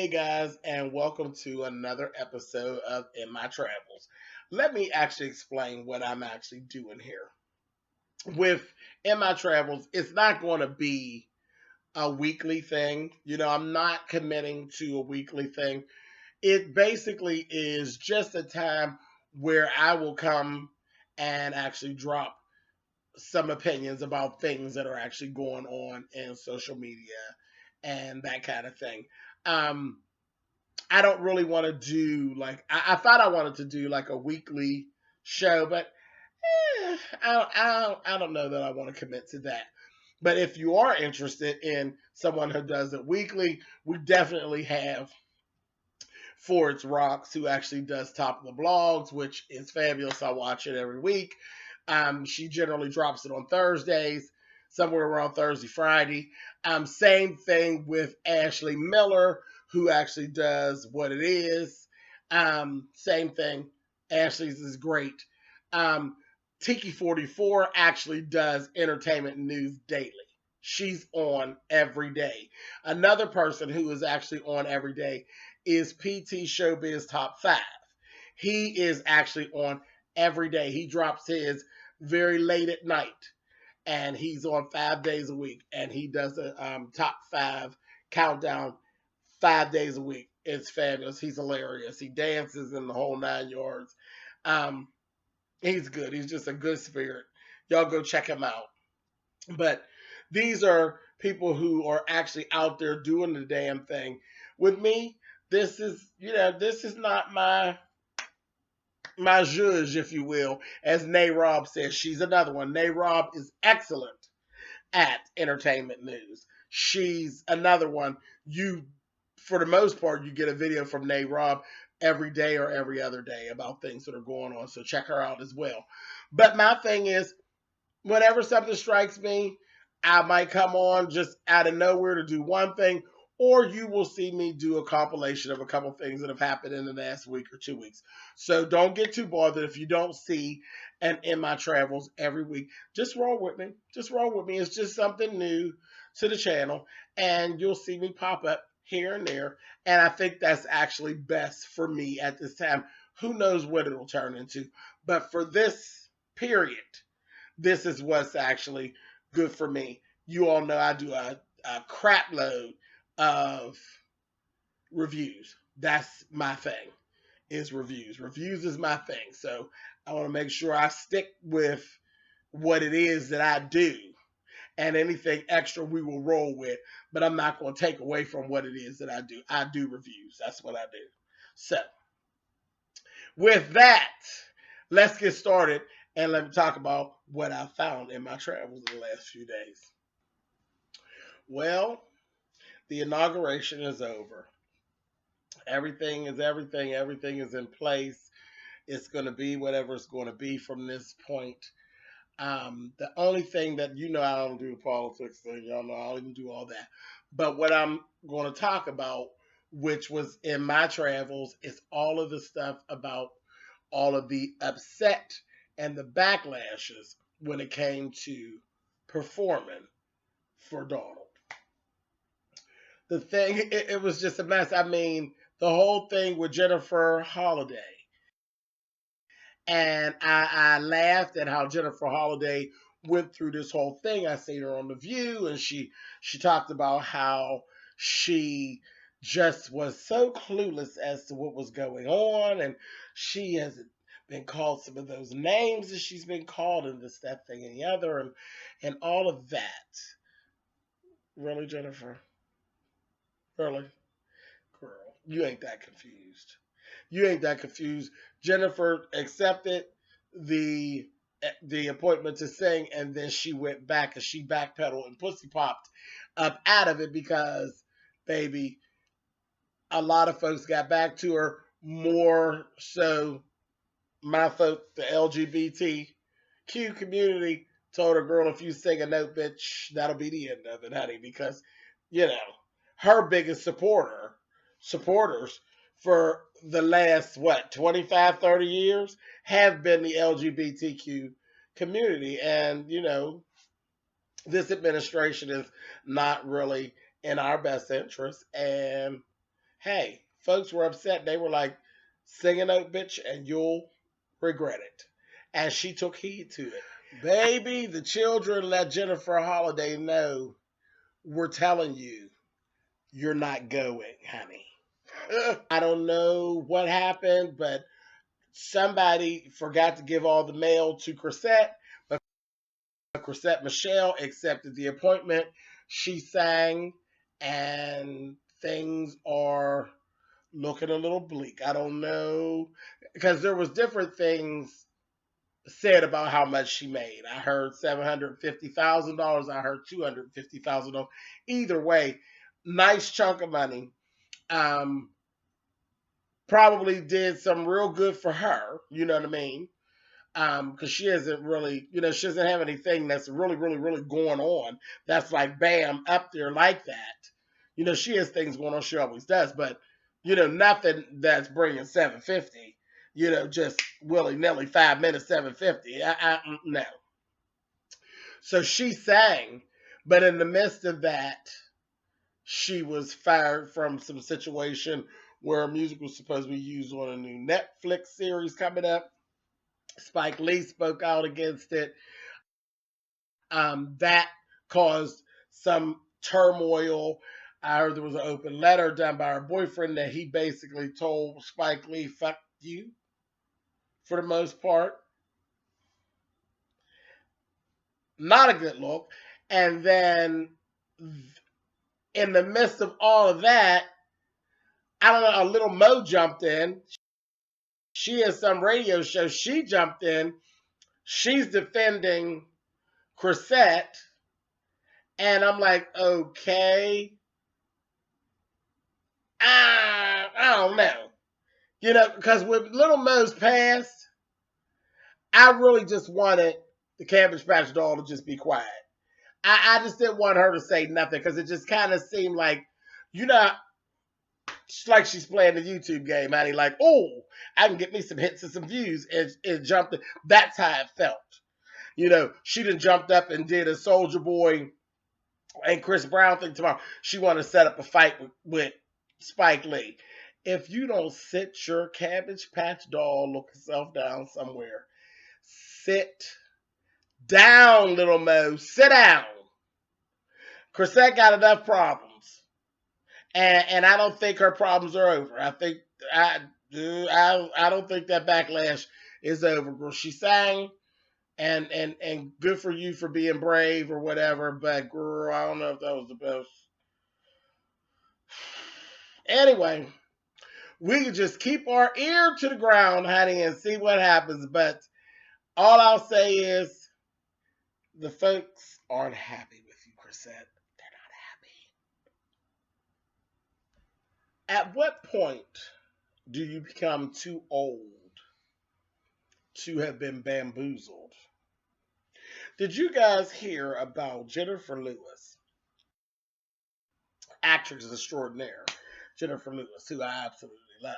Hey guys, and welcome to another episode of In My Travels. Let me actually explain what I'm actually doing here. With In My Travels, it's not going to be a weekly thing. I'm not committing to a weekly thing. It basically is just a time where I will come and actually drop some opinions about things that are actually going on in social media and that kind of thing. Um, I don't really want to do like I thought I wanted to do like a weekly show, but I don't know that I want to commit to that. But if you are interested in someone who does it weekly, we definitely have Fords Rocks, who actually does Top of the Blogs, which is fabulous. I watch it every week. She generally drops it on Thursdays, somewhere around Thursday, Friday. Same thing with Ashley Miller, who actually does What It Is. Same thing. Ashley's is great. Tiki 44 actually does entertainment news daily. She's on every day. Another person who is actually on every day is PT Showbiz Top 5. He is actually on every day. He drops his very late at night, and he's on 5 days a week, and he does a top five countdown 5 days a week. It's fabulous. He's hilarious. He dances in the whole 9 yards. Um, he's good. He's just a good spirit. Y'all go check him out. But these are people who are actually out there doing the damn thing. With me, this is not my zhuzh, if you will. As Nay Robb says, she's another one. Nay Robb is excellent at entertainment news. She's another one. For the most part, you get a video from Nay Robb every day or every other day about things that are going on. So check her out as well. But my thing is, whenever something strikes me, I might come on just out of nowhere to do one thing, or you will see me do a compilation of a couple things that have happened in the last week or 2 weeks. So don't get too bothered if you don't see an In My Travels every week. Just roll with me. Just roll with me. It's just something new to the channel, and you'll see me pop up here and there. And I think that's actually best for me at this time. Who knows what it'll turn into? But for this period, this is what's actually good for me. You all know I do a crap load of reviews. That's my thing, is reviews. Reviews is my thing. So I want to make sure I stick with what it is that I do. And anything extra we will roll with. But I'm not going to take away from what it is that I do. I do reviews. That's what I do. So with that, let's get started and let me talk about what I found in my travels in the last few days. Well, the inauguration is over. Everything is everything. Everything is in place. It's going to be whatever it's going to be from this point. The only thing that I don't do the politics thing. Y'all know I don't even do all that. But what I'm going to talk about, which was in my travels, is all of the stuff about all of the upset and the backlashes when it came to performing for Donald. The thing, it was just a mess. I mean, the whole thing with Jenifer Holliday. And I laughed at how Jenifer Holliday went through this whole thing. I seen her on The View, and she talked about how she just was so clueless as to what was going on, and she hasn't been called some of those names that she's been called, and this, that, thing, and the other, and all of that. Really, Jenifer? Really? Girl, you ain't that confused. You ain't that confused. Jenifer accepted the the appointment to sing, and then she went back and she backpedaled and pussy popped up out of it because, baby, a lot of folks got back to her, more so my folk, the LGBTQ community, told her, girl, if you sing a note, bitch, that'll be the end of it, honey, because, you know, her biggest supporters for the last, 25, 30 years have been the LGBTQ community. And, this administration is not really in our best interest. And Hey, folks were upset. They were like, sing a note, bitch, and you'll regret it. And she took heed to it. Baby, the children let Jenifer Holliday know we're telling you, you're not going, honey. I don't know what happened, but somebody forgot to give all the mail to Chrisette, but Chrisette Michele accepted the appointment. She sang, and things are looking a little bleak. I don't know, because there was different things said about how much she made. I heard $750,000. I heard $250,000. Either way, nice chunk of money. Um, Probably did some real good for her. You know what I mean? Because she isn't really, she doesn't have anything that's really, really, really going on. That's like bam up there like that. She has things going on. She always does, but nothing that's bringing 750. Just willy nilly 5 minutes 750. No. So she sang, but in the midst of that, she was fired from some situation where music was supposed to be used on a new Netflix series coming up. Spike Lee spoke out against it. That caused some turmoil. I heard there was an open letter done by her boyfriend that he basically told Spike Lee, fuck you, for the most part. Not a good look. And then in the midst of all of that, I don't know, a little Mo jumped in. She has some radio show. She jumped in. She's defending Chrisette. And I'm like, okay. I don't know. Because with Little Mo's past, I really just wanted the Cabbage Patch doll to just be quiet. I just didn't want her to say nothing because it just kind of seemed like, you know, it's like she's playing the YouTube game, honey. Like, oh, I can get me some hits and some views, and it jumped. That's how it felt. She done jumped up and did a Soldier Boy and Chris Brown thing tomorrow. She want to set up a fight with Spike Lee. If you don't sit your Cabbage Patch doll looking self down somewhere, sit down, Little Mo. Sit down. Chrisette got enough problems, and I don't think her problems are over. I don't think that backlash is over, girl. She sang, and good for you for being brave or whatever. But girl, I don't know if that was the best. Anyway, we can just keep our ear to the ground, honey, and see what happens. But all I'll say is the folks aren't happy with you, Chrisette. They're not happy. At what point do you become too old to have been bamboozled? Did you guys hear about Jenifer Lewis, actress extraordinaire, Jenifer Lewis, who I absolutely love,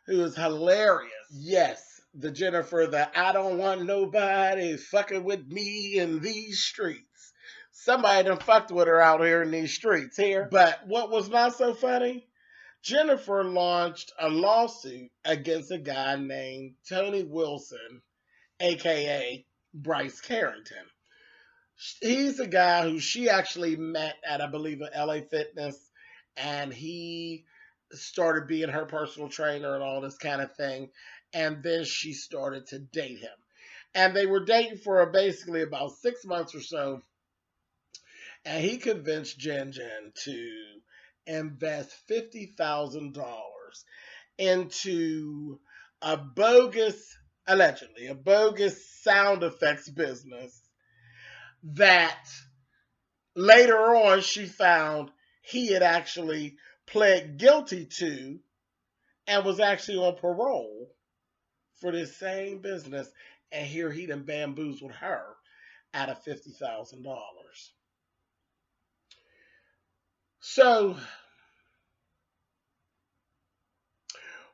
who is hilarious? Yes, the Jenifer that I don't want nobody fucking with me in these streets. Somebody done fucked with her out here in these streets here. But what was not so funny? Jenifer launched a lawsuit against a guy named Tony Wilson, aka Bryce Carrington. He's a guy who she actually met at, I believe, an LA Fitness, and he started being her personal trainer and all this kind of thing. And then she started to date him. And they were dating for basically about 6 months or so. And he convinced Jen to invest $50,000 into allegedly, a bogus sound effects business that later on she found he had actually pled guilty to and was actually on parole for this same business. And here he done bamboozled her out of $50,000. So,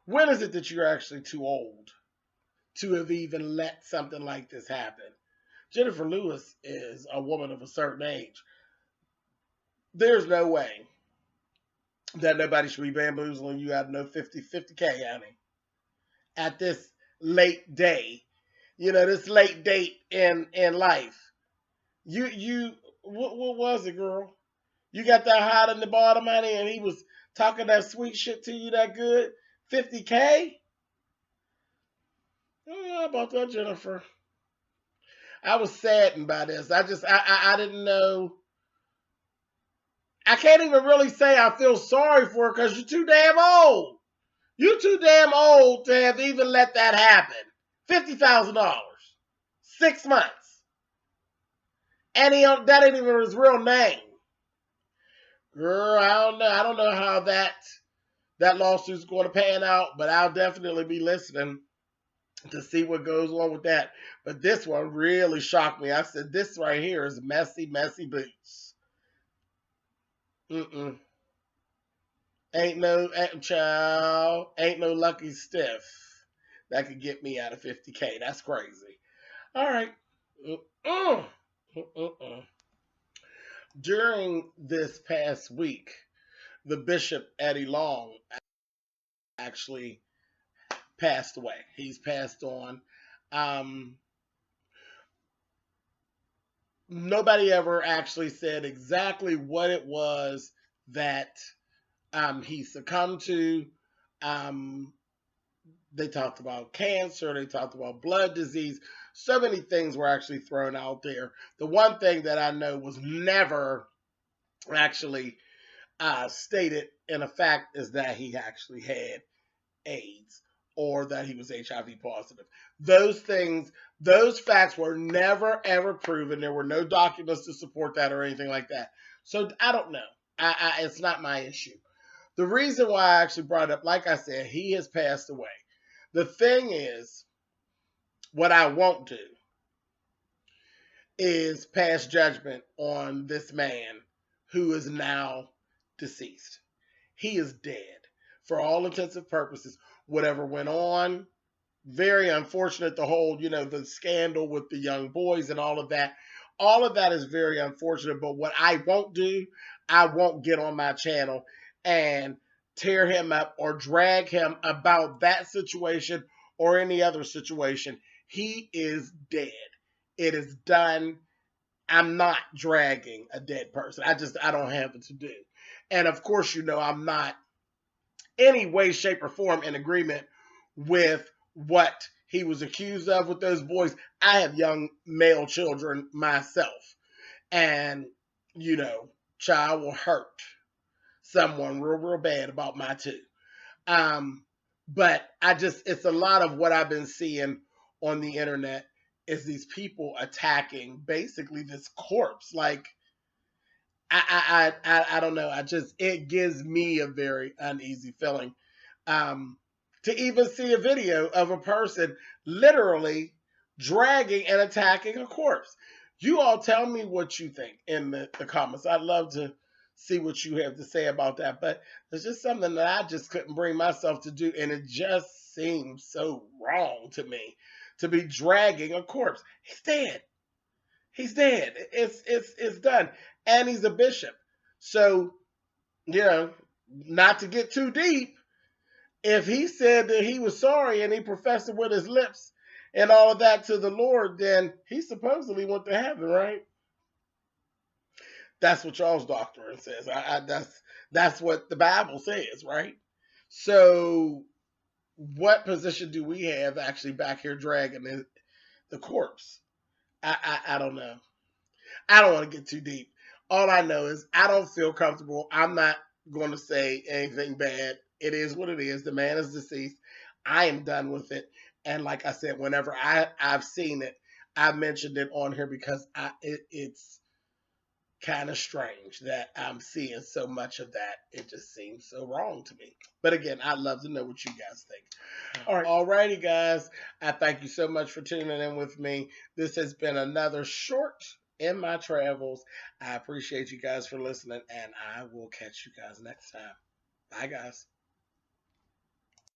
when is it that you're actually too old to have even let something like this happen? Jenifer Lewis is a woman of a certain age. There's no way that nobody should be bamboozling you out of no 50K, honey, at this late day. This late date in life. What was it, girl? You got that hot in the bottom, honey, and he was talking that sweet shit to you that good. 50K? How about that, Jenifer? I was saddened by this. I didn't know. I can't even really say I feel sorry for her because you're too damn old. You're too damn old to have even let that happen. $50,000. 6 months. And that ain't even his real name. Girl, I don't know. I don't know how that lawsuit's going to pan out, but I'll definitely be listening to see what goes on with that. But this one really shocked me. I said, this right here is messy, messy boots. Mm-mm. Child, ain't no lucky stiff that could get me out of 50K. That's crazy. All right. Mm-mm. Mm-mm. During this past week, the Bishop Eddie Long actually passed away. He's passed on. Um, Nobody ever actually said exactly what it was that he succumbed to. Um, they talked about cancer, they talked about blood disease. So many things were actually thrown out there. The one thing that I know was never actually stated in a fact is that he actually had AIDS or that he was HIV positive. Those things, those facts were never ever proven. There were no documents to support that or anything like that. So I don't know. It's not my issue. The reason why I actually brought it up, like I said, he has passed away. The thing is, what I won't do is pass judgment on this man who is now deceased. He is dead for all intents and purposes. Whatever went on, very unfortunate. The whole, the scandal with the young boys and all of that. All of that is very unfortunate. But what I won't do, I won't get on my channel and tear him up or drag him about that situation or any other situation. He is dead. It is done. I'm not dragging a dead person. I don't have it to do. And of course, I'm not any way, shape, or form in agreement with what he was accused of with those boys. I have young male children myself. And, child will hurt someone real, real bad about my two. But it's a lot of what I've been seeing on the internet is these people attacking basically this corpse. Like, I don't know. It gives me a very uneasy feeling. To even see a video of a person literally dragging and attacking a corpse. You all tell me what you think in the comments. I'd love to see what you have to say about that. But it's just something that I just couldn't bring myself to do. And it just seems so wrong to me to be dragging a corpse. He's dead. He's dead. It's done. And he's a bishop. So, not to get too deep, if he said that he was sorry and he professed it with his lips and all of that to the Lord, then he supposedly went to heaven, right? That's what Charles' doctrine says. That's what the Bible says, right? So, what position do we have actually back here dragging the corpse? I don't know. I don't want to get too deep. All I know is I don't feel comfortable. I'm not going to say anything bad. It is what it is. The man is deceased. I am done with it. And like I said, whenever I've seen it, I mentioned it on here because it's kind of strange that I'm seeing so much of that. It just seems so wrong to me. But again, I'd love to know what you guys think. All right. Alrighty, guys. I thank you so much for tuning in with me. This has been another short in my travels. I appreciate you guys for listening, and I will catch you guys next time. Bye, guys.